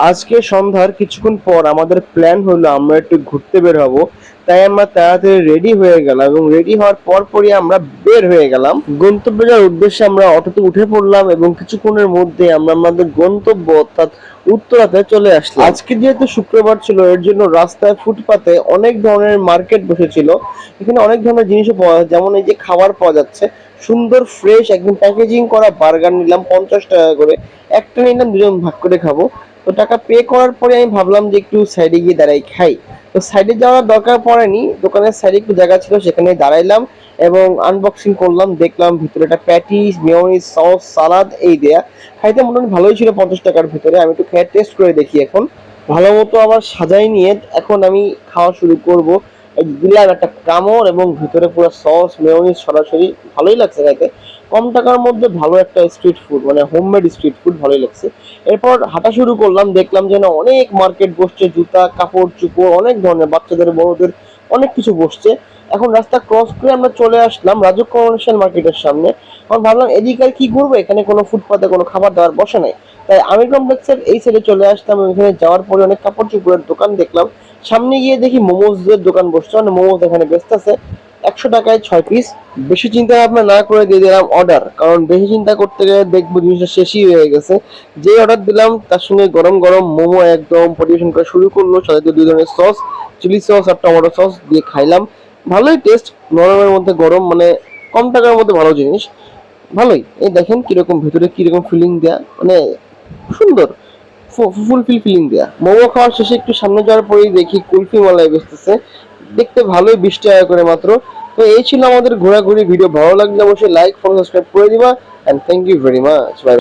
আজকে সন্ধ্যার কিছুক্ষণ পর আমাদের প্ল্যান হলো আমরা একটু ঘুরতে বের হব। তাই আমরা তাড়াতাড়ি রেডি হয়ে গেলাম এবং রেডি হওয়ার পরপরই আমরা বের হয়ে গেলাম গন্তব্যে যাওয়ার উদ্দেশ্যে। আমরা অটোতে উঠে পড়লাম এবং কিছুক্ষণের মধ্যে আমরা আমাদের গন্তব্য অর্থাৎ উত্তরাতে চলে আসলাম। আজকে যেহেতু শুক্রবার ছিল, এর জন্য রাস্তায় ফুটপাতে অনেক ধরনের মার্কেট বসেছিল। এখানে অনেক ধরনের জিনিসও পাওয়া যায়, যেমন এই যে খাবার পাওয়া যাচ্ছে, সুন্দর ফ্রেশ একদম প্যাকেজিং করা বার্গার নিলাম 50 টাকা করে। একটা নিলাম, দুজন ভাগ করে খাবো। তো টাকা পে করার পরে আমি ভাবলাম যে একটু সাইডে গিয়ে দাঁড়াই খাই। তো সাইডে যাওয়ার দরকার পড়েনি, দোকানের সাইডে একটু জায়গা ছিল, সেখানে দাঁড়াইলাম এবং আনবক্সিং করলাম। দেখলাম ভিতরে একটা প্যাটিস, মেয়োনিজ, সস, সালাদ এই দেয়া। খাইতে মোটামুটি ভালোই ছিল 50 টাকার ভিতরে। আমি একটু খেয়ে টেস্ট করে দেখি এখন। ভালো মতো আবার সাজাই নিয়ে এখন আমি খাওয়া শুরু করব। এই দিলাম একটা কামড় এবং ভিতরে পুরো সস মেয়োনিজ সরাসরি, ভালোই লাগছে খাইতে। কম টাকার মধ্যে ভালো একটা স্ট্রিট ফুড, মানে হোমমেড স্ট্রিট ফুড, ভালোই লাগছে। এরপর হাঁটা শুরু করলাম, দেখলাম যেন অনেক মার্কেট বসছে, জুতা, কাপড় চোপড়, অনেক ধরনের, বাচ্চাদের বড়দের অনেক কিছু বসছে। এখন রাস্তা ক্রস করে আমরা চলে আসলাম রাজু কমার্শিয়াল মার্কেটের সামনে। এখন ভাবলাম এদিকে আর কি ঘুরবো, এখানে কোনো ফুটপাতে কোনো খাবার দাবার বসে নাই। তাই আমির কমপ্লেক্সের এই সাইডে চলে আসলাম। এখানে যাওয়ার পরে অনেক কাপড় চোপড়ের দোকান দেখলাম। সামনে গিয়ে দেখি মোমোজের দোকান বসছে, মানে মোমোজ এখানে বেচতেছে 100 টাকায় 6 পিস। বেশি চিন্তা ভাবনা না করে দিয়ে দিলাম অর্ডার, কারণ বেশি চিন্তা করতে গেলে দেখবো জিনিসটা শেষই হয়ে গেছে। যে অর্ডার দিলাম তার সঙ্গে গরম গরম মোমো একদম পরিবেশন করা শুরু করলো, সাথে 2 ধরনের সস, চিলি সস আর টমেটো সস দিয়ে খাইলাম। ভালোই টেস্ট, নরমের মধ্যে গরম, মানে কম টাকার মধ্যে ভালো জিনিস, ভালোই। এই দেখেন কিরকম ভেতরে কিরকম ফিলিং দেয়া, মানে সুন্দর ফুলফিল ফিলিং দেয়া। মোমো খাওয়ার শেষে একটু সামনে যাওয়ার পরেই দেখি কুলফি মালাই বেচতেছে, দেখতে ভালোই, 20 টাকা করে মাত্র। তো এই ছিল আমাদের ঘোরাঘুরি ভিডিও। ভালো লাগলে অবশ্যই লাইক, ফলো, সাবস্ক্রাইব করে দিবা। And thank you very much. By.